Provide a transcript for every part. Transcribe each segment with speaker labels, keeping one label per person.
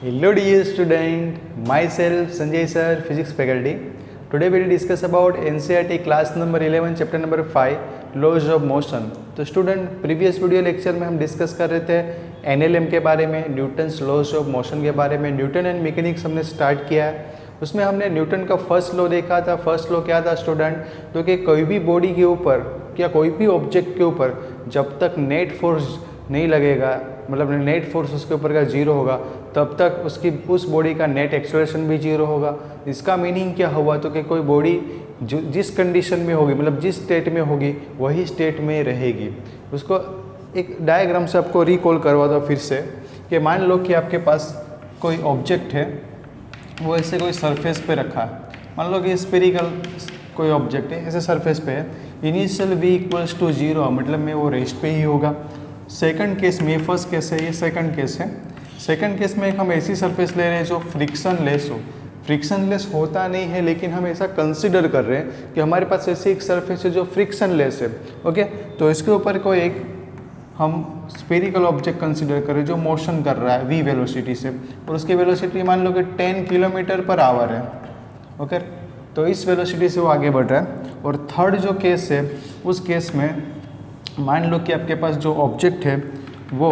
Speaker 1: Hello dear student, myself Sanjay sir, physics faculty. Today we will discuss about NCERT class number 11 chapter number 5 laws of motion. तो student previous video lecture में हम discuss कर रहे थे NLM के बारे में, न्यूटन्स लॉज ऑफ मोशन के बारे में, न्यूटन एंड मैकेनिक्स हमने स्टार्ट किया है। उसमें हमने न्यूटन का फर्स्ट लॉ देखा था। फर्स्ट लॉ क्या था स्टूडेंट? तो कि कोई भी बॉडी के ऊपर या कोई भी ऑब्जेक्ट के ऊपर जब तक नेट फोर्स नहीं लगेगा, मतलब नेट फोर्स उसके ऊपर का जीरो होगा, तब तक उसकी उस बॉडी का नेट एक्सेलरेशन भी जीरो होगा। इसका मीनिंग क्या हुआ? तो कि कोई बॉडी जिस कंडीशन में होगी, मतलब जिस स्टेट में होगी वही स्टेट में रहेगी। उसको एक डायग्राम से आपको रिकॉल करवा दो फिर से कि मान लो कि आपके पास कोई ऑब्जेक्ट है, वो ऐसे कोई सरफेस पे रखा है। मान लो कि स्फेरिकल कोई ऑब्जेक्ट है, ऐसे सरफेस पे है। Initial v equals to zero, मतलब में वो रेस्ट पे ही होगा। सेकंड केस में, फर्स्ट केस है, ये सेकंड केस है। सेकंड केस में हम ऐसी सरफेस ले रहे हैं जो फ्रिक्शन लेस हो। फ्रिक्शन लेस होता नहीं है, लेकिन हम ऐसा कंसिडर कर रहे हैं कि हमारे पास ऐसी एक सरफेस है जो फ्रिक्शन लेस है। ओके, तो इसके ऊपर कोई एक हम स्फेरिकल ऑब्जेक्ट कंसिडर करें जो मोशन कर रहा है v वेलोसिटी से, और उसकी वेलोसिटी मान लो कि 10 किलोमीटर पर आवर है। ओके, तो इस वेलोसिटी से वो आगे बढ़ रहा है। और थर्ड जो केस है, उस केस में मान लो कि आपके पास जो ऑब्जेक्ट है वो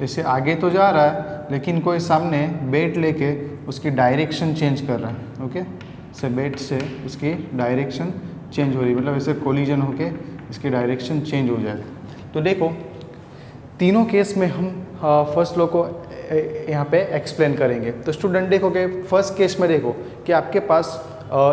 Speaker 1: ऐसे आगे तो जा रहा है, लेकिन कोई सामने बेट लेके उसकी डायरेक्शन चेंज कर रहा है। ओके, से बेट से उसकी डायरेक्शन चेंज हो रही है, मतलब ऐसे कोलिजन होके इसकी डायरेक्शन चेंज हो जाए। तो देखो, तीनों केस में हम फर्स्ट लॉ को यहाँ पे एक्सप्लेन करेंगे। तो स्टूडेंट देखो कि फर्स्ट केस में देखो कि आपके पास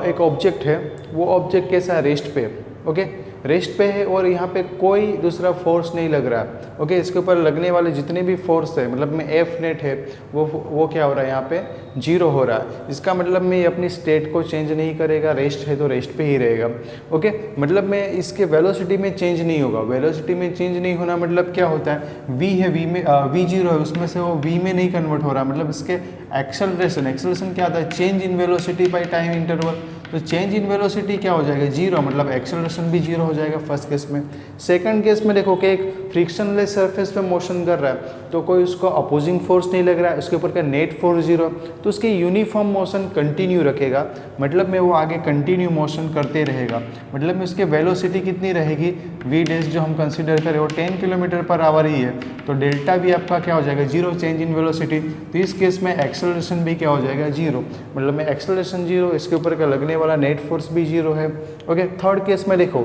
Speaker 1: एक ऑब्जेक्ट है, वो ऑब्जेक्ट कैसा है? रेस्ट पे। ओके, रेस्ट पे है और यहाँ पे कोई दूसरा फोर्स नहीं लग रहा है। ओके, इसके ऊपर लगने वाले जितने भी फोर्स है, मतलब में एफ नेट है, वो क्या हो रहा है? यहाँ पे जीरो हो रहा है। इसका मतलब में ये अपनी स्टेट को चेंज नहीं करेगा। रेस्ट है तो रेस्ट पे ही रहेगा। ओके, मतलब में इसके वेलोसिटी में चेंज नहीं होगा। वेलोसिटी में चेंज नहीं होना मतलब क्या होता है? वी है, वी में वी जीरो है, उसमें से वो वी में नहीं कन्वर्ट हो रहा, मतलब इसके एक्सेलरेशन क्या आता है? Change in velocity by time interval. तो चेंज इन वेलोसिटी क्या हो जाएगा? जीरो, मतलब एक्सेलरेशन भी जीरो हो जाएगा फर्स्ट केस में। सेकंड केस में देखो कि एक फ्रिक्शनलेस सरफेस पे मोशन कर रहा है, तो कोई उसको अपोजिंग फोर्स नहीं लग रहा है, उसके ऊपर का नेट फोर्स जीरो, तो उसकी यूनिफॉर्म मोशन कंटिन्यू रखेगा। मतलब में वो आगे कंटिन्यू मोशन करते रहेगा। मतलब में उसकी वेलोसिटी कितनी रहेगी? वी डैश जो हम कंसिडर करें वो 10 किलोमीटर पर आवर ही है, तो डेल्टा भी आपका क्या हो जाएगा? Zero, change in velocity. तो इस केस में एक्सेलरेशन भी क्या हो जाएगा? जीरो, मतलब में एक्सेलरेशन जीरो, इसके ऊपर का लगने वाला नेट फोर्स भी जीरो है। ओके, थर्ड केस में देखो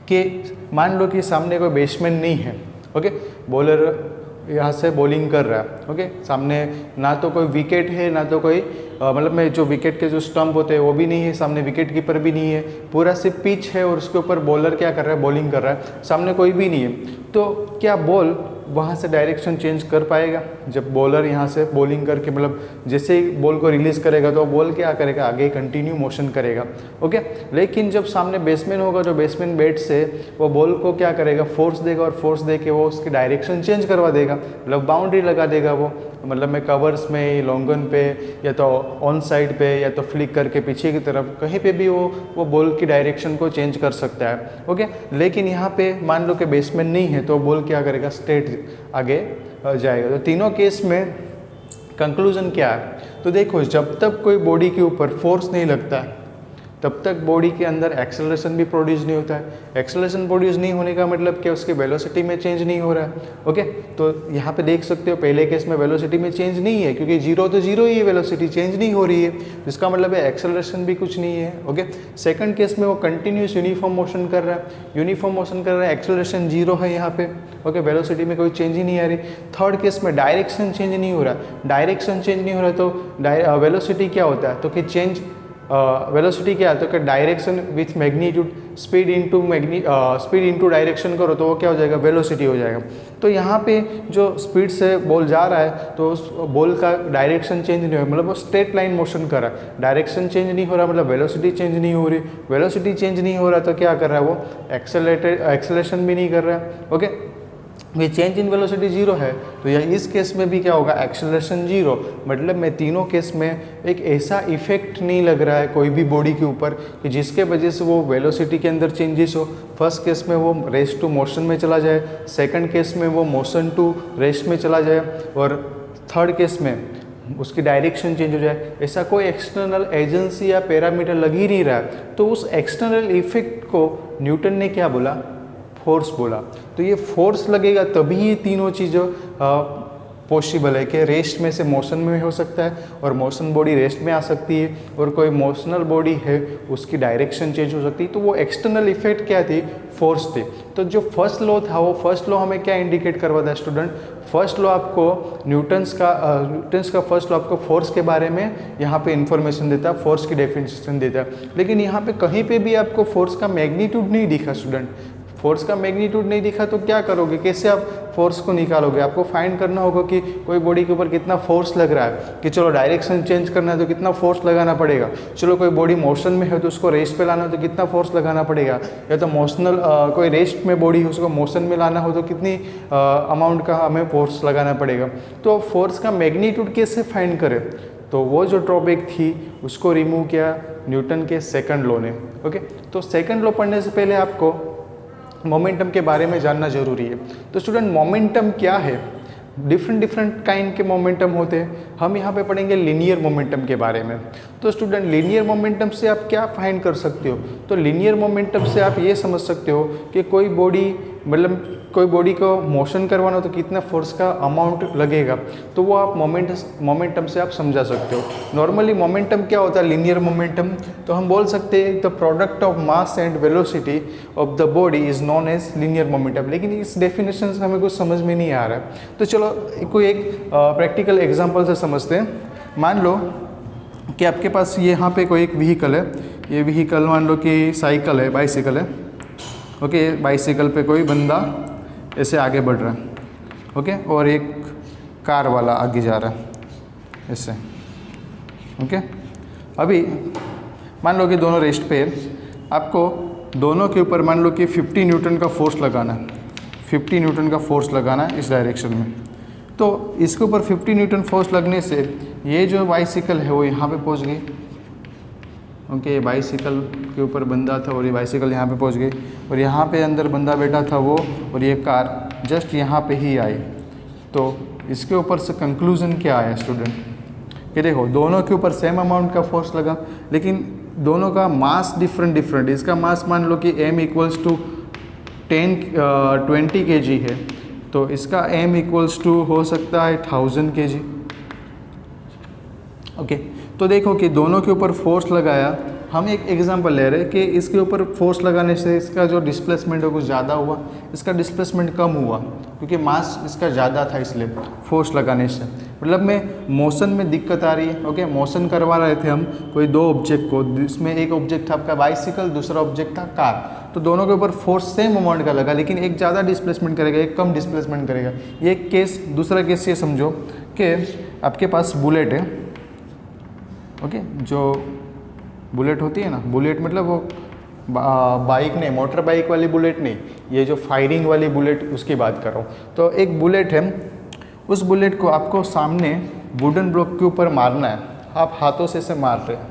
Speaker 1: कि मान लो कि सामने कोई बैट्समैन नहीं है। ओके, बॉलर यहाँ से बॉलिंग कर रहा है। ओके, सामने ना तो कोई विकेट है, ना तो कोई मतलब में जो विकेट के जो स्टंप होते हैं वो भी नहीं है, सामने विकेट कीपर भी नहीं है, पूरा सिर्फ पिच है और उसके ऊपर बॉलर क्या कर रहा है? बॉलिंग कर रहा है, सामने कोई भी नहीं है। तो क्या बॉल वहाँ से डायरेक्शन चेंज कर पाएगा? जब बॉलर यहाँ से बॉलिंग करके, मतलब जैसे ही बॉल को रिलीज़ करेगा तो बॉल क्या करेगा? आगे कंटिन्यू मोशन करेगा। ओके, लेकिन जब सामने बैट्समैन होगा, जो बैट्समैन बैट से वो बॉल को क्या करेगा? फोर्स देगा, और फोर्स दे के वो उसकी डायरेक्शन चेंज करवा देगा, मतलब बाउंड्री लगा देगा वो, मतलब में कवर्स में, लॉन्गन पे, या तो ऑन साइड पे, या तो फ्लिक करके पीछे की तरफ, कहीं पे भी वो बॉल की डायरेक्शन को चेंज कर सकता है। ओके, लेकिन यहाँ पे मान लो कि बैट्समैन नहीं है, तो बॉल क्या करेगा? स्ट्रेट आगे जाएगा। तो तीनों केस में कंक्लूजन क्या है? तो देखो, जब तक कोई बॉडी के ऊपर फोर्स नहीं लगता है, तब तक बॉडी के अंदर एक्सेलरेशन भी प्रोड्यूस नहीं होता है। एक्सेलरेशन प्रोड्यूस नहीं होने का मतलब क्या? उसके वेलोसिटी में चेंज नहीं हो रहा है। ओके, तो यहाँ पे देख सकते हो पहले केस में वेलोसिटी में चेंज नहीं है, क्योंकि जीरो तो जीरो ही है, वेलोसिटी चेंज नहीं हो रही है, जिसका मतलब है एक्सेलरेशन भी कुछ नहीं है। ओके, सेकंड केस में वो कंटिन्यूस यूनिफॉर्म मोशन कर रहा है, यूनिफॉर्म मोशन कर रहा है, एक्सेलरेशन जीरो है यहाँ पे। ओके, वेलोसिटी में कोई चेंज ही नहीं आ रही। थर्ड केस में डायरेक्शन चेंज नहीं हो रहा, डायरेक्शन चेंज नहीं हो रहा, तो वेलोसिटी क्या होता है? तो कि चेंज वेलोसिटी क्या है? तो कि direction with magnitude, speed into direction करो तो वो क्या हो जाएगा? वेलोसिटी हो जाएगा। तो यहाँ पे जो स्पीड से बॉल जा रहा है, तो उस बॉल का डायरेक्शन चेंज नहीं हो रहा, मतलब वो स्ट्रेट लाइन मोशन कर रहा है, डायरेक्शन चेंज नहीं हो रहा, मतलब वेलोसिटी चेंज नहीं हो रही। वेलोसिटी चेंज नहीं हो रहा तो क्या कर रहा है? वो एक्सेलरेशन भी नहीं कर रहा है। ओके, ये चेंज इन वेलोसिटी जीरो है, तो यह इस केस में भी क्या होगा? Acceleration zero. मतलब मैं तीनों केस में एक ऐसा इफेक्ट नहीं लग रहा है कोई भी बॉडी के ऊपर कि जिसके वजह से वो वेलोसिटी के अंदर चेंजेस हो। फर्स्ट केस में वो रेस्ट टू मोशन में चला जाए, सेकंड केस में वो मोशन टू रेस्ट में चला जाए, और थर्ड केस में उसकी डायरेक्शन चेंज हो जाए, ऐसा कोई एक्सटर्नल एजेंसी या पैरामीटर लग ही नहीं रहा है, तो उस एक्सटर्नल इफेक्ट को न्यूटन ने क्या बोला, फोर्स बोला। तो ये फोर्स लगेगा तभी ये तीनों चीज़ों पॉसिबल है कि रेस्ट में से मोशन में हो सकता है और मोशन बॉडी रेस्ट में आ सकती है, और कोई मोशनल बॉडी है उसकी डायरेक्शन चेंज हो सकती है। तो वो एक्सटर्नल इफेक्ट क्या थी, फोर्स थी। तो जो फर्स्ट लॉ था वो फर्स्ट लॉ हमें क्या इंडिकेट करवाता है स्टूडेंट, फर्स्ट लॉ आपको न्यूटन्स का फर्स्ट लॉ आपको फोर्स के बारे में यहाँ पे इंफॉर्मेशन देता है, फोर्स की डेफिनेशन देता है। लेकिन यहाँ पे कहीं पे भी आपको फोर्स का मैग्नीट्यूड नहीं दिखा स्टूडेंट, फोर्स का मैग्नीट्यूड नहीं दिखा तो क्या करोगे, कैसे आप फोर्स को निकालोगे। आपको फाइंड करना होगा कि कोई बॉडी के ऊपर कितना फोर्स लग रहा है, कि चलो डायरेक्शन चेंज करना है तो कितना फोर्स लगाना पड़ेगा, चलो कोई बॉडी मोशन में है तो उसको रेस्ट पे लाना हो तो कितना फोर्स लगाना पड़ेगा, या तो कोई रेस्ट में बॉडी है उसको मोशन में लाना हो तो कितनी अमाउंट का हमें फोर्स लगाना पड़ेगा। तो फोर्स का मैग्नीट्यूड कैसे फाइंड करें, तो वो जो ड्रॉबैक थी उसको रिमूव किया न्यूटन के सेकंड लॉ ने। ओके, तो सेकंड लॉ पढ़ने से पहले आपको मोमेंटम के बारे में जानना जरूरी है। तो स्टूडेंट मोमेंटम क्या है, डिफरेंट काइंड के मोमेंटम होते हैं। हम यहाँ पे पढ़ेंगे लीनियर मोमेंटम के बारे में। तो स्टूडेंट लीनियर मोमेंटम से आप क्या फाइंड कर सकते हो, तो लीनियर मोमेंटम से आप ये समझ सकते हो कि कोई बॉडी को मोशन करवाना हो तो कितना फोर्स का अमाउंट लगेगा, तो वो आप मोमेंटम से आप समझा सकते हो। नॉर्मली मोमेंटम क्या होता है, लीनियर मोमेंटम, तो हम बोल सकते हैं the product of mass and velocity of the body is known as linear momentum. लेकिन इस डेफिनेशन से हमें कुछ समझ में नहीं आ रहा है, तो चलो कोई एक प्रैक्टिकल एग्जाम्पल से समझते हैं। मान लो कि आपके पास यहाँ पे कोई एक व्हीकल है, ये व्हीकल मान लो कि साइकिल है, बाइसिकल है। ओके, बाइसिकल पे कोई बंदा ऐसे आगे बढ़ रहा है, ओके, और एक कार वाला आगे जा रहा है ऐसे। ओके, अभी मान लो कि दोनों रेस्ट पे है, आपको दोनों के ऊपर मान लो कि 50 न्यूटन का फोर्स लगाना है, 50 न्यूटन का फोर्स लगाना है इस डायरेक्शन में। तो इसके ऊपर 50 न्यूटन फोर्स लगने से ये जो बाइसिकल है वो यहाँ पे पहुँच गई। ओके, बाइसिकल के ऊपर बंदा था और ये बाइसिकल यहाँ पे पहुँच गई, और यहाँ पे अंदर बंदा बैठा था वो, और ये कार जस्ट यहाँ पे ही आई। तो इसके ऊपर से कंक्लूजन क्या आया स्टूडेंट, कि देखो दोनों के ऊपर सेम अमाउंट का फोर्स लगा, लेकिन दोनों का मास डिफरेंट। इसका मास मान लो कि m इक्वल्स टू 20 kg है, तो इसका m इक्वल्स टू हो सकता है 1000 kg। ओके, तो देखो कि दोनों के ऊपर फोर्स लगाया। हम एक एग्जांपल ले रहे हैं कि इसके ऊपर फोर्स लगाने से इसका जो डिस्प्लेसमेंट है कुछ ज़्यादा हुआ, इसका डिस्प्लेसमेंट कम हुआ, क्योंकि मास इसका ज़्यादा था, इसलिए फोर्स लगाने से मतलब में मोशन में दिक्कत आ रही है। ओके, मोशन करवा रहे थे हम कोई दो ऑब्जेक्ट को, जिसमें एक ऑब्जेक्ट था आपका बाइसिकल, दूसरा ऑब्जेक्ट था कार। तो दोनों के ऊपर फोर्स सेम अमाउंट का लगा, लेकिन एक ज़्यादा डिस्प्लेसमेंट करेगा, एक कम डिस्प्लेसमेंट करेगा। ये केस। दूसरा केस ये समझो कि आपके पास बुलेट है। ओके, जो बुलेट होती है ना, बुलेट मतलब वो बाइक नहीं, मोटर बाइक वाली बुलेट नहीं, ये जो फायरिंग वाली बुलेट उसकी बात कर रहा हूँ। तो एक बुलेट है, उस बुलेट को आपको सामने वुडन ब्लॉक के ऊपर मारना है, आप हाथों से इसे मार रहे हैं।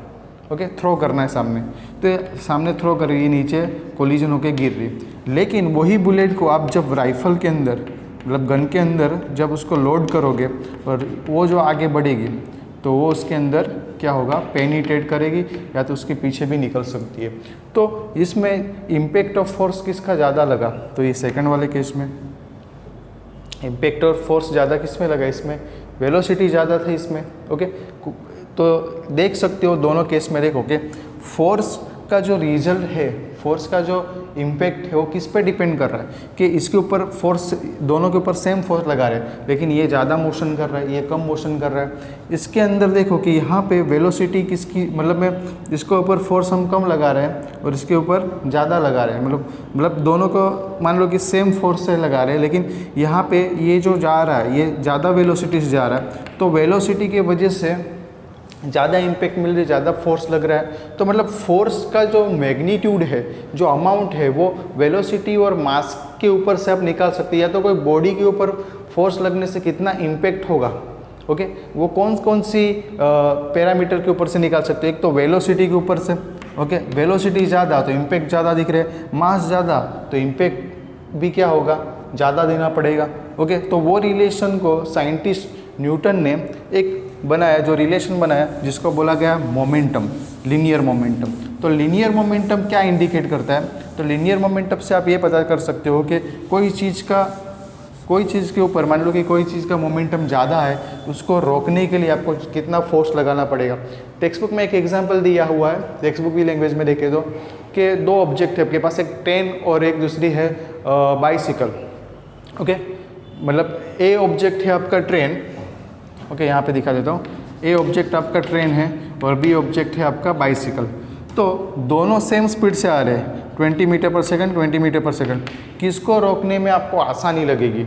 Speaker 1: ओके, थ्रो करना है सामने, तो ये सामने थ्रो कर रही है, नीचे कोलिजन होकर गिर रही। लेकिन वही बुलेट को आप जब राइफल के अंदर मतलब गन के अंदर जब उसको लोड करोगे और वो जो आगे बढ़ेगी, तो वो उसके अंदर क्या होगा, पेनिट्रेट करेगी, या तो उसके पीछे भी निकल सकती है। तो इसमें इम्पैक्ट ऑफ फोर्स किसका ज़्यादा लगा, तो ये सेकंड वाले केस में इम्पैक्ट ऑफ फोर्स ज़्यादा किस में लगा, इसमें वेलोसिटी ज़्यादा था इसमें। ओके, तो देख सकते हो दोनों केस में देखोगे फोर्स का जो रिजल्ट है, फोर्स का जो इम्पैक्ट है वो किस पे डिपेंड कर रहा है, कि इसके ऊपर फोर्स, दोनों के ऊपर सेम फोर्स लगा रहे हैं, लेकिन ये ज़्यादा मोशन कर रहा है, ये कम मोशन कर रहा है। इसके अंदर देखो कि यहाँ पे वेलोसिटी किसकी, मतलब में इसके ऊपर फोर्स हम कम लगा रहे हैं और इसके ऊपर ज़्यादा लगा रहे हैं, मतलब दोनों को मान लो कि सेम फोर्स से लगा रहे हैं, लेकिन यहाँ पे ये जो जा रहा है ये ज़्यादा वेलोसिटी से जा रहा है, तो वेलोसिटी की वजह से ज़्यादा इम्पैक्ट मिल रही है, ज़्यादा फोर्स लग रहा है। तो मतलब फोर्स का जो मैग्नीट्यूड है, जो अमाउंट है, वो वेलोसिटी और मास के ऊपर से आप निकाल सकते हैं, या तो कोई बॉडी के ऊपर फोर्स लगने से कितना इम्पैक्ट होगा। ओके, वो कौन सी पैरामीटर के ऊपर से निकाल सकते हैं, एक तो वेलोसिटी के ऊपर से। ओके, वेलोसिटी ज़्यादा तो इम्पैक्ट ज़्यादा दिख रहे हैं, मास ज़्यादा तो इम्पैक्ट भी क्या होगा, ज़्यादा देना पड़ेगा। ओके, तो वो रिलेशन को साइंटिस्ट न्यूटन ने एक बनाया, जो रिलेशन बनाया जिसको बोला गया मोमेंटम, लीनियर मोमेंटम। तो लीनियर मोमेंटम क्या इंडिकेट करता है? तो लीनियर मोमेंटम से आप ये पता कर सकते हो कि कोई चीज़ के ऊपर, मान लो कि कोई चीज़ का मोमेंटम ज़्यादा है, उसको रोकने के लिए आपको कितना फोर्स लगाना पड़ेगा। टेक्स्ट बुक में एक एग्जांपल दिया हुआ है, टेक्स्ट बुक की लैंग्वेज में देखे तो, कि दो ऑब्जेक्ट है आपके पास, एक ट्रेन और एक दूसरी है बाइसिकल। ओके, मतलब ए ऑब्जेक्ट है आपका ट्रेन, ओके यहाँ पे दिखा देता हूँ, ए ऑब्जेक्ट आपका ट्रेन है और बी ऑब्जेक्ट है आपका बाइसिकल। तो दोनों सेम स्पीड से आ रहे हैं, 20 मीटर पर सेकंड, 20 मीटर पर सेकंड। किसको रोकने में आपको आसानी लगेगी?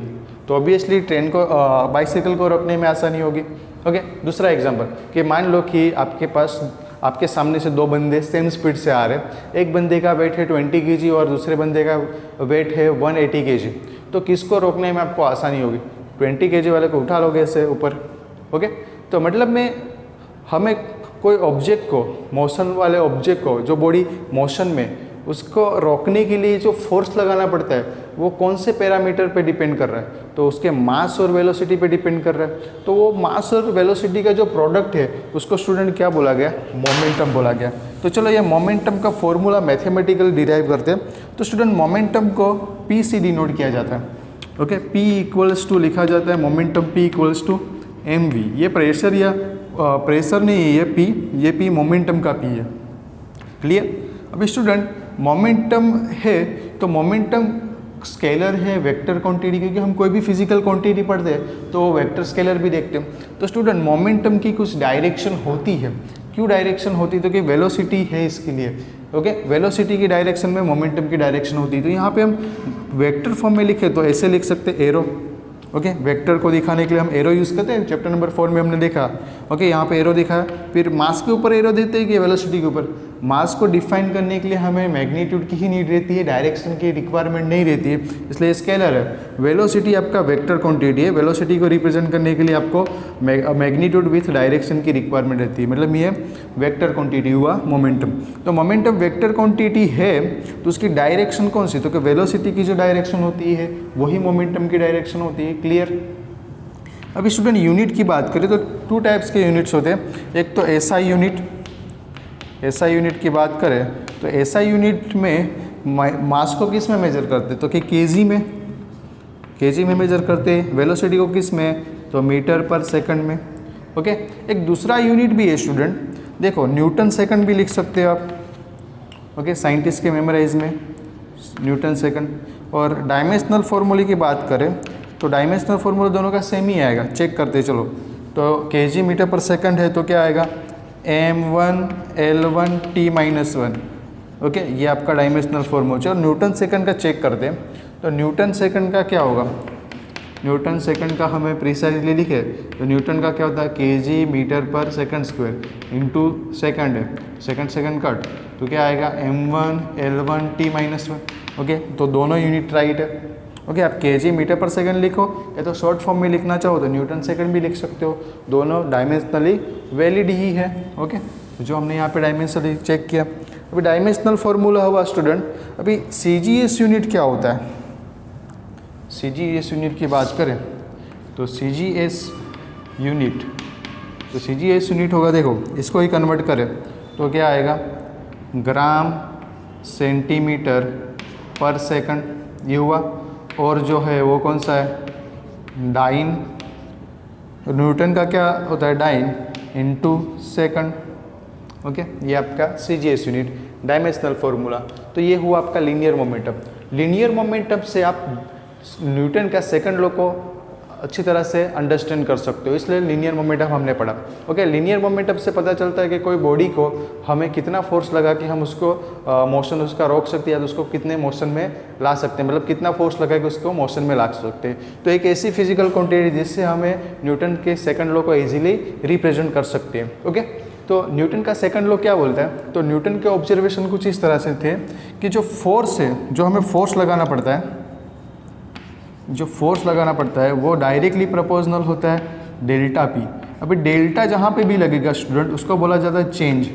Speaker 1: तो ऑब्वियसली ट्रेन को, बाइसिकल को रोकने में आसानी होगी। ओके, दूसरा एग्जांपल कि मान लो कि आपके सामने से दो बंदे सेम स्पीड से आ रहे हैं, एक बंदे का वेट है 20 kg और दूसरे बंदे का वेट है 180 kg। तो किसको रोकने में आपको आसानी होगी? 20 kg वाले को उठा लोगे ऐसे ऊपर। ओके, तो मतलब में हमें कोई ऑब्जेक्ट को, मोशन वाले ऑब्जेक्ट को, जो बॉडी मोशन में, उसको रोकने के लिए जो फोर्स लगाना पड़ता है वो कौन से पैरामीटर पे डिपेंड कर रहा है? तो उसके मास और वेलोसिटी पे डिपेंड कर रहा है। तो वो मास और वेलोसिटी का जो प्रोडक्ट है उसको स्टूडेंट क्या बोला गया? मोमेंटम बोला गया। तो चलो ये मोमेंटम का फॉर्मूला मैथमेटिकल डिराइव करते हैं। तो स्टूडेंट मोमेंटम को पी से डिनोट किया जाता है। ओके, P इक्वल्स टू लिखा जाता है momentum P equals to mv। ये प्रेशर या प्रेशर नहीं है, ये P मोमेंटम का P है। क्लियर? अभी स्टूडेंट मोमेंटम है तो मोमेंटम स्केलर है, वेक्टर क्वांटिटी, क्योंकि हम कोई भी फिजिकल क्वांटिटी पढ़ते हैं तो वेक्टर स्केलर भी देखते हैं। तो स्टूडेंट मोमेंटम की कुछ डायरेक्शन होती है। क्यों डायरेक्शन होती है? तो कि वेलोसिटी है इसके लिए। ओके, वेलोसिटी की डायरेक्शन में मोमेंटम की डायरेक्शन होती है। तो यहाँ पे हम वेक्टर फॉर्म में लिखे तो ऐसे लिख सकते हैं, एरो। ओके, वेक्टर को दिखाने के लिए हम एरो यूज़ करते हैं, चैप्टर नंबर 4 में हमने देखा। ओके, यहाँ पे एरो दिखा है, फिर मास के ऊपर एरो देते हैं कि वेलोसिटी के ऊपर? मास को डिफाइन करने के लिए हमें मैग्नीट्यूड की ही नीड रहती है, डायरेक्शन की रिक्वायरमेंट नहीं रहती है, इसलिए स्केलर है। वेलोसिटी आपका वेक्टर क्वांटिटी है, वेलोसिटी को रिप्रेजेंट करने के लिए आपको मैग्नीट्यूड विथ डायरेक्शन की रिक्वायरमेंट रहती है, मतलब ये वेक्टर क्वांटिटी हुआ मोमेंटम। तो मोमेंटम वेक्टर क्वांटिटी है तो उसकी डायरेक्शन कौन सी? तो कि वेलोसिटी की जो डायरेक्शन होती है वही मोमेंटम की डायरेक्शन होती है। क्लियर? अभी स्टूडेंट यूनिट की बात करें तो 2 टाइप्स के यूनिट्स होते हैं। एक तो एसआई यूनिट, एसआई यूनिट की बात करें तो एसआई यूनिट में मास को किस में मेजर करते? तो कि केजी में मेजर करते हैं। वेलोसिटी को किस में? तो मीटर पर सेकंड में। ओके, एक दूसरा यूनिट भी है स्टूडेंट, देखो न्यूटन सेकंड भी लिख सकते हो आप। ओके, साइंटिस्ट के मेमोराइज में न्यूटन सेकंड। और डायमेंशनल फार्मूले की बात करें तो डायमेंशनल फार्मूला दोनों का सेम ही आएगा, चेक करते चलो। तो केजी मीटर पर सेकंड है तो क्या आएगा? m1 l1 t-1। ओके, ये आपका डायमेंशनल फार्मूला। और न्यूटन सेकंड का चेक करते हैं तो न्यूटन सेकंड का क्या होगा? न्यूटन सेकंड का हमें प्रिसाइजली लिखे तो न्यूटन का क्या होता है? केजी मीटर पर सेकंड स्क्वायर इंटू सेकंड है, सेकंड कट, तो क्या आएगा? m1 l1 t-1। ओके, तो दोनों यूनिट राइट है। ओके, आप केजी मीटर पर सेकंड लिखो या तो शॉर्ट फॉर्म में लिखना चाहो तो न्यूटन सेकंड भी लिख सकते हो, दोनों डायमेंशनली वैलिड ही है। ओके, जो हमने यहाँ पे डायमेंशनली चेक किया। अभी डायमेंशनल फार्मूला हुआ स्टूडेंट। अभी सीजीएस यूनिट क्या होता है? सीजीएस यूनिट की बात करें तो सीजीएस यूनिट होगा, देखो इसको ही कन्वर्ट करें तो क्या आएगा? ग्राम सेंटीमीटर पर सेकंड ये हुआ। और जो है वो कौन सा है? डाइन। न्यूटन का क्या होता है? Dine into second. ओके, ये आपका सीजीएस यूनिट, डायमेंशनल फार्मूला। तो ये हुआ आपका लीनियर मोमेंटम। लीनियर मोमेंटम से आप न्यूटन का सेकंड लॉ को अच्छी तरह से अंडरस्टैंड कर सकते हो, इसलिए लीनियर मोमेंटम हमने पढ़ा। ओके, लीनियर मोमेंटम से पता चलता है कि कोई बॉडी को हमें कितना फोर्स लगा कि हम उसको मोशन उसका रोक सकते हैं या तो उसको कितने मोशन में ला सकते हैं, मतलब कितना फोर्स लगा कि उसको मोशन में ला सकते हैं। तो एक ऐसी फिजिकल क्वांटिटी जिससे हमें न्यूटन के सेकंड लॉ को ईजिली रिप्रेजेंट कर सकते हैं। ओके, तो न्यूटन का सेकंड लॉ क्या बोलता है? तो न्यूटन के ऑब्जर्वेशन कुछ इस तरह से थे कि जो फोर्स है, जो हमें फोर्स लगाना पड़ता है, वो डायरेक्टली प्रोपोर्शनल होता है डेल्टा पी। अभी डेल्टा जहाँ पे भी लगेगा स्टूडेंट उसको बोला जाता है चेंज।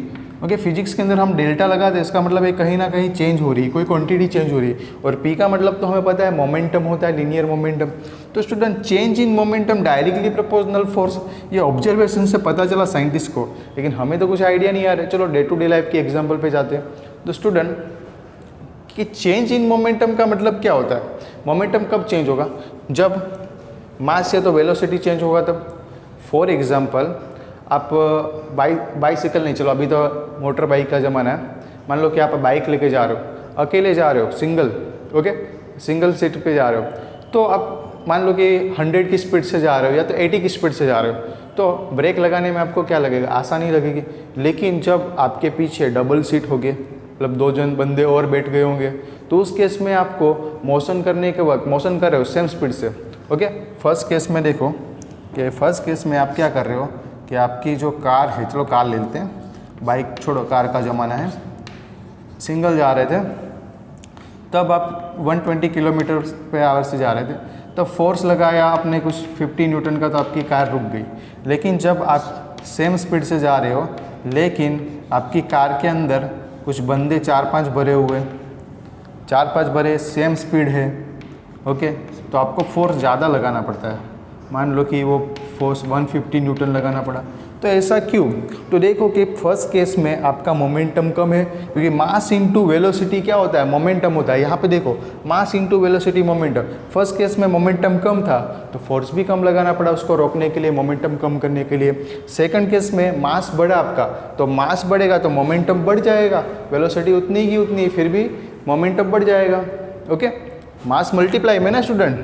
Speaker 1: ओके, फिजिक्स के अंदर हम डेल्टा लगाते हैं, इसका मतलब है कहीं ना कहीं चेंज हो रही है, कोई क्वांटिटी चेंज हो रही है। और पी का मतलब तो हमें पता है मोमेंटम होता है, लीनियर मोमेंटम। तो student change in momentum directly proportional force, ये ऑब्जर्वेशन से पता चला साइंटिस्ट को, लेकिन हमें तो कुछ आइडिया नहीं आ रहा है। चलो डे टू डे लाइफ के एग्जाम्पल पे जाते हैं। तो स्टूडेंट कि चेंज इन मोमेंटम का मतलब क्या होता है? मोमेंटम कब चेंज होगा? जब मास या तो वेलोसिटी चेंज होगा तब। फॉर एग्जांपल आप बाइसिकल नहीं, चलो अभी तो मोटर बाइक का ज़माना है। मान लो कि आप बाइक लेके जा रहे हो, अकेले जा रहे हो, सिंगल, ओके, सिंगल सीट पे जा रहे हो, तो आप मान लो कि 100 की स्पीड से जा रहे हो या तो 80 की स्पीड से जा रहे हो, तो ब्रेक लगाने में आपको क्या लगेगा? आसानी लगेगी। लेकिन जब आपके पीछे डबल सीट होगी, मतलब 2 जन बंदे और बैठ गए होंगे, तो उस केस में आपको मोशन करने के वक्त मोशन कर रहे हो सेम स्पीड से, ओके। फर्स्ट केस में देखो कि फर्स्ट केस में आप क्या कर रहे हो कि आपकी जो कार है, चलो कार ले लेते हैं, बाइक छोड़ो, कार का ज़माना है, सिंगल जा रहे थे, तब आप 120 किलोमीटर पे आवर से जा रहे थे, तब फोर्स लगाया आपने कुछ 50 न्यूटन का, तो आपकी कार रुक गई। लेकिन जब आप सेम स्पीड से जा रहे हो, लेकिन आपकी कार के अंदर कुछ बंदे 4-5 भरे हुए, 4-5 भरे, सेम स्पीड है, ओके, तो आपको फोर्स ज़्यादा लगाना पड़ता है। मान लो कि वो फोर्स 150 न्यूटन लगाना पड़ा। तो ऐसा क्यों? तो देखो कि फर्स्ट केस में आपका मोमेंटम कम है, क्योंकि मास इनटू वेलोसिटी क्या होता है? मोमेंटम होता है। यहाँ पे देखो mass into velocity momentum, first case में मोमेंटम कम था तो फोर्स भी कम लगाना पड़ा उसको रोकने के लिए, मोमेंटम कम करने के लिए। सेकंड केस में मास बढ़ा आपका, तो मास बढ़ेगा तो मोमेंटम बढ़ जाएगा, वेलोसिटी उतनी की उतनी, फिर भी मोमेंटम बढ़ जाएगा, ओके। मास मल्टीप्लाई में ना स्टूडेंट,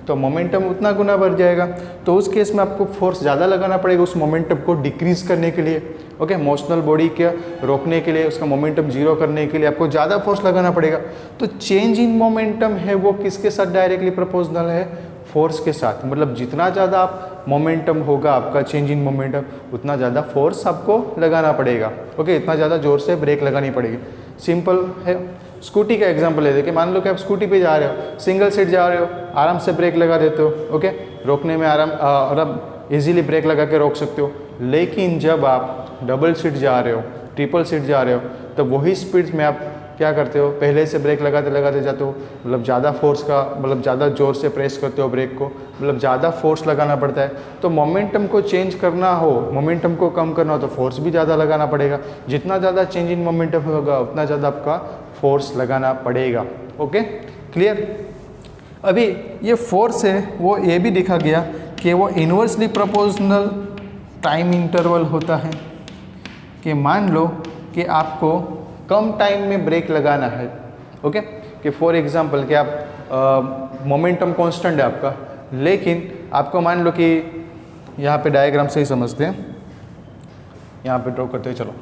Speaker 1: तो मोमेंटम उतना गुना बढ़ जाएगा। तो उस केस में आपको फोर्स ज़्यादा लगाना पड़ेगा उस मोमेंटम को डिक्रीज करने के लिए, ओके, मोशनल बॉडी के रोकने के लिए, उसका मोमेंटम जीरो करने के लिए आपको ज़्यादा फोर्स लगाना पड़ेगा। तो चेंज इन मोमेंटम है वो किसके साथ डायरेक्टली प्रोपोर्शनल है? फोर्स के साथ। मतलब जितना ज़्यादा आप मोमेंटम होगा आपका चेंज इन मोमेंटम, उतना ज़्यादा फोर्स आपको लगाना पड़ेगा, ओके, इतना ज़्यादा ज़ोर से ब्रेक लगानी पड़ेगी। सिंपल है। स्कूटी का एग्जांपल ले देखिए, मान लो कि आप स्कूटी पे जा रहे हो, सिंगल सीट जा रहे हो, आराम से ब्रेक लगा देते हो, ओके, रोकने में आराम और अब इजीली ब्रेक लगा के रोक सकते हो। लेकिन जब आप डबल सीट जा रहे हो, ट्रिपल सीट जा रहे हो, तो वही स्पीड में आप क्या करते हो? पहले से ब्रेक लगाते लगाते जाते हो, मतलब ज़्यादा फोर्स का, मतलब ज़्यादा ज़ोर से प्रेस करते हो ब्रेक को, मतलब ज़्यादा फोर्स लगाना पड़ता है। तो मोमेंटम को चेंज करना हो, मोमेंटम को कम करना हो, तो फोर्स भी ज़्यादा लगाना पड़ेगा। जितना ज़्यादा चेंज इन मोमेंटम होगा उतना ज़्यादा आपका फोर्स लगाना पड़ेगा, ओके, क्लियर। अभी ये फोर्स है वो ये भी देखा गया कि वो इन्वर्सली प्रोपोर्शनल टाइम इंटरवल होता है। कि मान लो कि आपको कम टाइम में ब्रेक लगाना है, ओके, कि फॉर एग्जांपल कि आप मोमेंटम कांस्टेंट है आपका, लेकिन आपको मान लो कि यहाँ पे डायग्राम से ही समझते हैं, यहाँ पे ड्रॉ करते हैं। चलो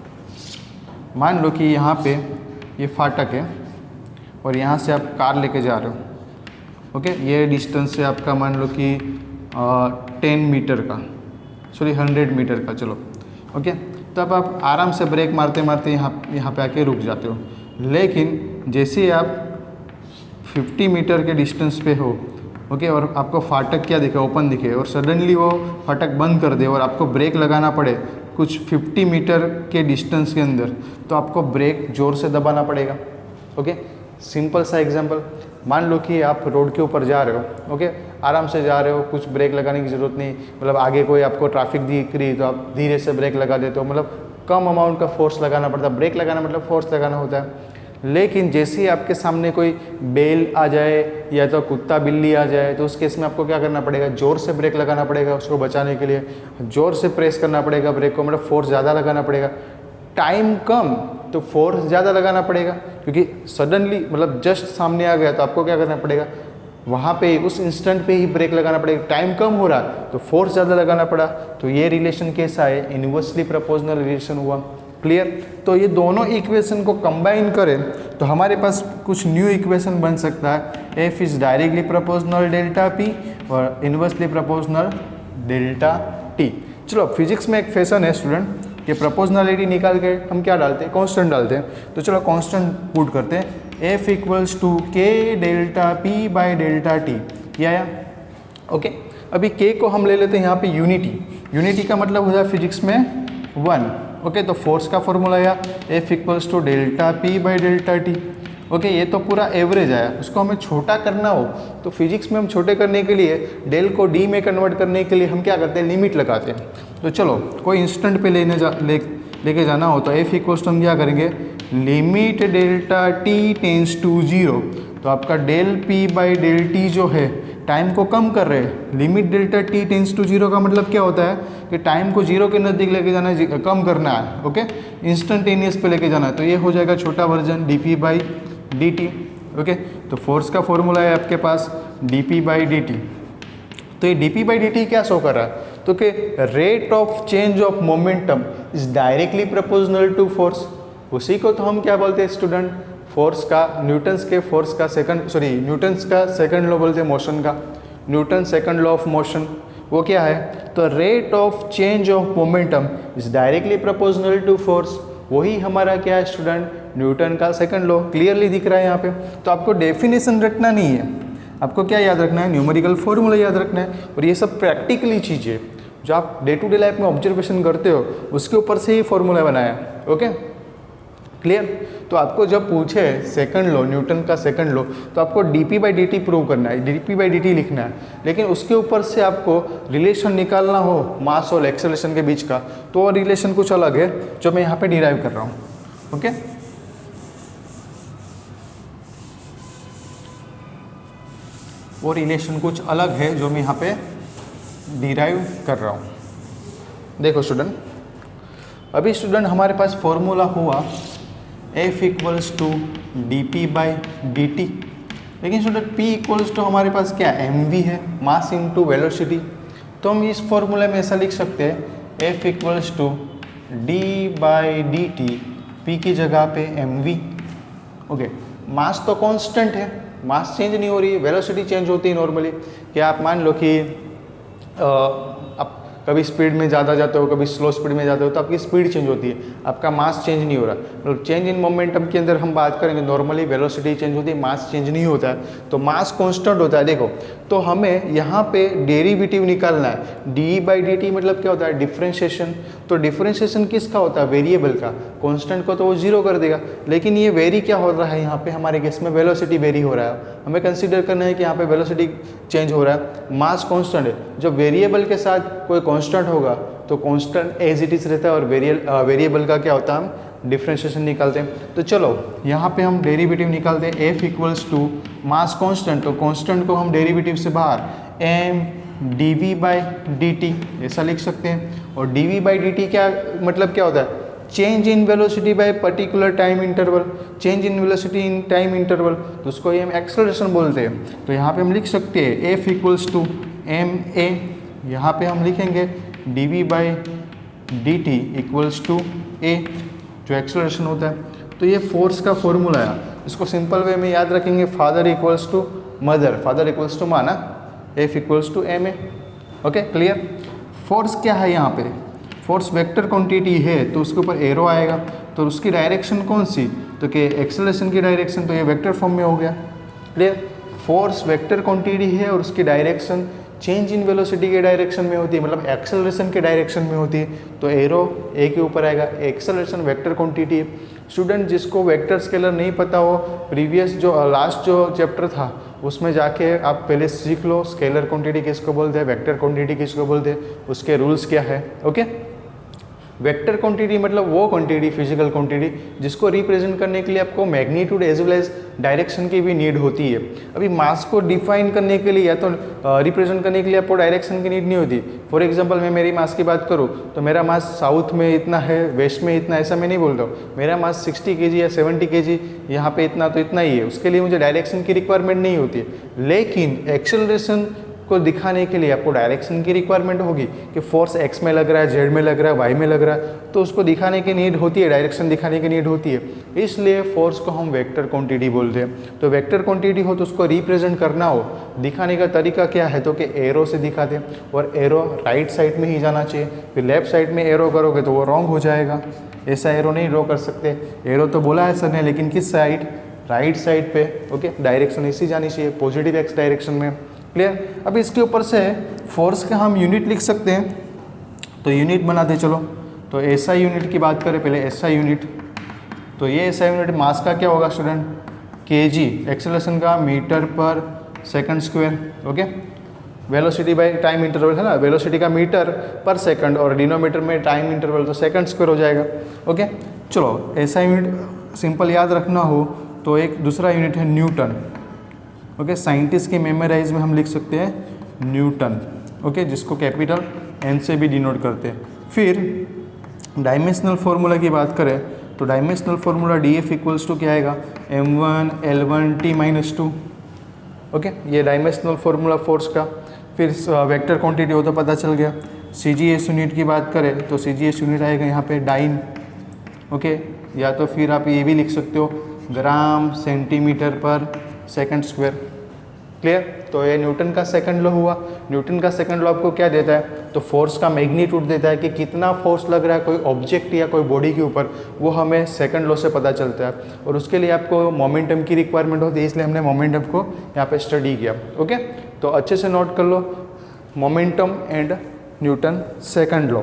Speaker 1: मान लो कि यहाँ पे ये फाटक है और यहाँ से आप कार लेके जा रहे हो, ओके, ये डिस्टेंस है आपका मान लो कि 10 मीटर का, सॉरी 100 मीटर का, चलो, ओके। तब आप आराम से ब्रेक मारते मारते यहाँ पे आके रुक जाते हो। लेकिन जैसे आप 50 मीटर के डिस्टेंस पे हो, ओके, और आपको फाटक क्या दिखे? ओपन दिखे, और सडनली वो फाटक बंद कर दे और आपको ब्रेक लगाना पड़े कुछ 50 मीटर के डिस्टेंस के अंदर, तो आपको ब्रेक ज़ोर से दबाना पड़ेगा, ओके। सिंपल सा एग्जांपल, मान लो कि आप रोड के ऊपर जा रहे हो, ओके, आराम से जा रहे हो, कुछ ब्रेक लगाने की ज़रूरत नहीं, मतलब आगे कोई आपको ट्रैफिक दिख रही तो आप धीरे से ब्रेक लगा देते हो, मतलब कम अमाउंट का फोर्स लगाना पड़ता है। ब्रेक लगाना मतलब फोर्स लगाना होता है। लेकिन जैसे ही आपके सामने कोई बेल आ जाए या तो कुत्ता बिल्ली आ जाए, तो उस केस में आपको क्या करना पड़ेगा? ज़ोर से ब्रेक लगाना पड़ेगा उसको बचाने के लिए, ज़ोर से प्रेस करना पड़ेगा ब्रेक को, मतलब फोर्स ज़्यादा लगाना पड़ेगा। टाइम कम तो फोर्स ज़्यादा लगाना पड़ेगा, क्योंकि सडनली मतलब जस्ट सामने आ गया तो आपको क्या करना पड़ेगा? वहाँ पे उस इंस्टेंट पे ही ब्रेक लगाना पड़ेगा। टाइम कम हो रहा तो फोर्स ज़्यादा लगाना पड़ा। तो ये रिलेशन कैसा है? इन्वर्सली प्रोपोर्शनल रिलेशन हुआ। क्लियर? तो ये दोनों इक्वेशन को कंबाइन करें तो हमारे पास कुछ न्यू इक्वेशन बन सकता है। F is directly proportional delta P और इन्वर्सली प्रोपोर्शनल डेल्टा टी। चलो फिजिक्स में एक फैशन है स्टूडेंट कि प्रोपोर्शनलिटी निकाल के हम क्या डालते हैं? कांस्टेंट डालते हैं। तो चलो कांस्टेंट पुट करते हैं, एफ इक्वल्स टू के delta p by delta T. ये आया? ओके। अभी के को हम ले लेते हैं यहाँ पे यूनिटी। यूनिटी का मतलब होता है फिजिक्स में 1, ओके, तो फोर्स का फॉर्मूला आया F equals to delta p by delta t. Okay, ये तो पूरा एवरेज आया। उसको हमें छोटा करना हो तो फिजिक्स में हम छोटे करने के लिए डेल को डी में कन्वर्ट करने के लिए हम क्या करते हैं, लिमिट लगाते हैं। तो चलो कोई इंस्टेंट पे लेके जाना हो तो F इक्वल्स टू हम क्या करेंगे, limit delta t tends to zero. तो आपका del p by del t जो है टाइम को कम कर रहे हैं। Limit delta t tends to zero का मतलब क्या होता है कि टाइम को जीरो के नज़दीक लेके जाना है, कम करना है। ओके, इंस्टेंटेनियस पे लेके जाना है, तो ये हो जाएगा छोटा version d p by d t. Okay, तो फोर्स का फॉर्मूला है आपके पास d p by d t. तो ये d p by d t क्या शो कर रहा है, तो कि rate of change of momentum is directly proportional to force. उसी को तो हम क्या बोलते हैं स्टूडेंट, फोर्स का न्यूटन्स का सेकंड लॉ बोलते हैं मोशन का, Newton second law of motion. वो क्या है, तो rate of change of momentum is directly proportional to force. वही हमारा क्या है स्टूडेंट, न्यूटन का सेकंड लॉ क्लियरली दिख रहा है यहाँ पे। तो आपको डेफिनेशन रखना नहीं है, आपको क्या याद रखना है, न्यूमेरिकल फॉर्मूला याद रखना है। और ये सब प्रैक्टिकली चीज़ें जो आप डे टू डे लाइफ में ऑब्जर्वेशन करते हो उसके ऊपर से ही फॉर्मूला बनाया है। Okay, clear. तो आपको जब पूछे सेकंड लॉ, न्यूटन का सेकंड लॉ, तो आपको D p by d T prove करना है, D p by d T लिखना है। लेकिन उसके ऊपर से आपको रिलेशन निकालना हो मास और एक्सेलरेशन के बीच का, तो वो रिलेशन कुछ अलग है जो मैं यहाँ पे डिराइव कर रहा हूँ। ओके, वो रिलेशन कुछ अलग है जो मैं यहाँ पे डिराइव कर रहा हूँ। देखो स्टूडेंट, अभी स्टूडेंट हमारे पास फॉर्मूला हुआ F equals to d p by d t. लेकिन स्टूडेंट P इक्वल्स टू हमारे पास क्या mv है, मास इनटू वेलोसिटी। तो हम इस फॉर्मूले में ऐसा लिख सकते हैं F equals to d by d t, p की जगह पे mv। ओके, मास तो कांस्टेंट है, मास चेंज नहीं हो रही है, वेलोसिटी चेंज होती है नॉर्मली। कि आप मान लो कि आप कभी स्पीड में ज़्यादा जाते हो, कभी स्लो स्पीड में जाते हो, तो आपकी स्पीड चेंज होती है, आपका मास चेंज नहीं हो रहा। मतलब चेंज इन मोमेंटम के अंदर हम बात करेंगे, नॉर्मली वेलोसिटी चेंज होती है, मास चेंज नहीं होता है, तो मास कांस्टेंट होता है। देखो, तो हमें यहाँ पे डेरिवेटिव निकालना है। डी बाई डी टी मतलब क्या होता है, डिफ्रेंशिएशन। तो डिफ्रेंशिएशन किसका होता है, वेरिएबल का। कांस्टेंट को तो वो जीरो कर देगा, लेकिन ये वेरी क्या हो रहा है यहाँ पे हमारे केस में, वेलोसिटी वेरी हो रहा है। हमें कंसीडर करना है कि यहाँ पे वेलोसिटी चेंज हो रहा है, मास कांस्टेंट है। जब वेरिएबल के साथ कोई कांस्टेंट होगा तो कांस्टेंट एज इट इज रहता है, और वेरिएबल का क्या होता है, हम डिफ्रेंशिएशन निकालते हैं। तो चलो यहाँ पे हम डेरिवेटिव निकालते हैं F equals to mass constant, तो कांस्टेंट को हम डेरिवेटिव से बाहर m dv by d t ऐसा लिख सकते हैं। और dv बाई डी टी क्या मतलब क्या होता है, change in velocity bye particular time interval, change in velocity in time interval, तो उसको ये हम एक्सेलरेशन बोलते हैं। तो यहाँ पे हम लिख सकते हैं F equals to m a, यहाँ पे हम लिखेंगे dv by d t equals to a, जो एक्सेलरेशन होता है। तो ये फोर्स का फॉर्मूला है, इसको सिंपल वे में याद रखेंगे, father equals to mother, father equals to माना, F equals to m a. Okay, clear. Force क्या है यहाँ पे, फोर्स वेक्टर क्वांटिटी है तो उसके ऊपर एरो आएगा, तो उसकी डायरेक्शन कौन सी, तो कि एक्सेलरेशन की डायरेक्शन, तो ये वेक्टर फॉर्म में हो गया। क्लियर, फोर्स वेक्टर क्वांटिटी है और उसकी डायरेक्शन चेंज इन वेलोसिटी के डायरेक्शन में होती है, मतलब एक्सेलरेशन के डायरेक्शन में होती है, तो एरो ए के ऊपर आएगा। एक्सेलरेशन वेक्टर क्वांटिटी है। स्टूडेंट जिसको वेक्टर स्केलर नहीं पता हो, प्रीवियस जो लास्ट जो चैप्टर था उसमें जाके आप पहले सीख लो, स्केलर क्वांटिटी किसको बोलते हैं, वेक्टर क्वांटिटी किसको बोलते हैं, उसके रूल्स क्या है। ओके, वेक्टर क्वांटिटी मतलब वो क्वांटिटी, फिजिकल क्वांटिटी जिसको रिप्रेजेंट करने के लिए आपको magnitude as well as direction की भी नीड होती है। अभी मास को डिफाइन करने के लिए या तो रिप्रेजेंट करने के लिए आपको डायरेक्शन की नीड नहीं होती। फॉर एग्जांपल मैं मेरी मास की बात करूँ तो मेरा मास साउथ में इतना है, वेस्ट में इतना, ऐसा मैं नहीं बोल रहा हूँ। मेरा मास 60 kg या 70 kg, यहाँ पे इतना तो इतना ही है, उसके लिए मुझे डायरेक्शन की रिक्वायरमेंट नहीं होती है। लेकिन एक्सेलरेशन को दिखाने के लिए आपको डायरेक्शन की रिक्वायरमेंट होगी कि फोर्स एक्स में लग रहा है, जेड में लग रहा है, वाई में लग रहा है, तो उसको दिखाने की नीड होती है, डायरेक्शन दिखाने की नीड होती है। इसलिए फोर्स को हम वेक्टर क्वांटिटी बोलते हैं। तो वेक्टर क्वांटिटी हो तो उसको रिप्रेजेंट करना हो, दिखाने का तरीका क्या है, तो कि एरो से दिखाते हैं, और एरो राइट साइड में ही जाना चाहिए। फिर लेफ्ट साइड में एरो करोगे तो वो रॉन्ग हो जाएगा, ऐसा एरो नहीं ड्रॉ कर सकते। एरो तो बोला है सर ने, लेकिन किस साइड, राइट साइड पे। ओके, डायरेक्शन इसी जानी चाहिए, पॉजिटिव एक्स डायरेक्शन में। क्लियर। अब इसके ऊपर से फोर्स का हम यूनिट लिख सकते हैं, तो यूनिट बनाते चलो। तो एसआई यूनिट की बात करें पहले, एसआई यूनिट, तो ये एसआई यूनिट मास का क्या होगा स्टूडेंट, केजी, एक्सेलरेशन का मीटर पर second square, okay. Velocity by time interval है ना, वेलोसिटी का मीटर पर सेकंड और डिनोमीटर में टाइम इंटरवल तो सेकंड स्क्वायर हो जाएगा, ओके। चलो एसआई यूनिट सिंपल याद रखना हो तो एक दूसरा यूनिट है न्यूटन, ओके। साइंटिस्ट के मेमोराइज में हम लिख सकते हैं न्यूटन, ओके, जिसको कैपिटल एन से भी डिनोट करते हैं। फिर डायमेंशनल फार्मूला की बात करें तो dimensional formula D F equals to क्या आएगा, m1 L1 T-2, ओके। ये डायमेंशनल फार्मूला फोर्स का। फिर वेक्टर क्वांटिटी हो तो पता चल गया। सी जी एस यूनिट की बात करें तो सी जी एस यूनिट आएगा यहाँ पे डाइन, ओके। या तो फिर आप ये भी लिख सकते हो ग्राम सेंटीमीटर पर सेकंड स्क्वायर, क्लियर। तो ये न्यूटन का सेकंड लॉ हुआ। न्यूटन का सेकंड लॉ आपको क्या देता है, तो फोर्स का मैग्नीट्यूड देता है कि कितना फोर्स लग रहा है कोई ऑब्जेक्ट या कोई बॉडी के ऊपर, वो हमें सेकंड लॉ से पता चलता है। और उसके लिए आपको मोमेंटम की रिक्वायरमेंट होती है, इसलिए हमने मोमेंटम को यहाँ पे स्टडी किया, ओके। तो अच्छे से नोट कर लो momentum and Newton second law.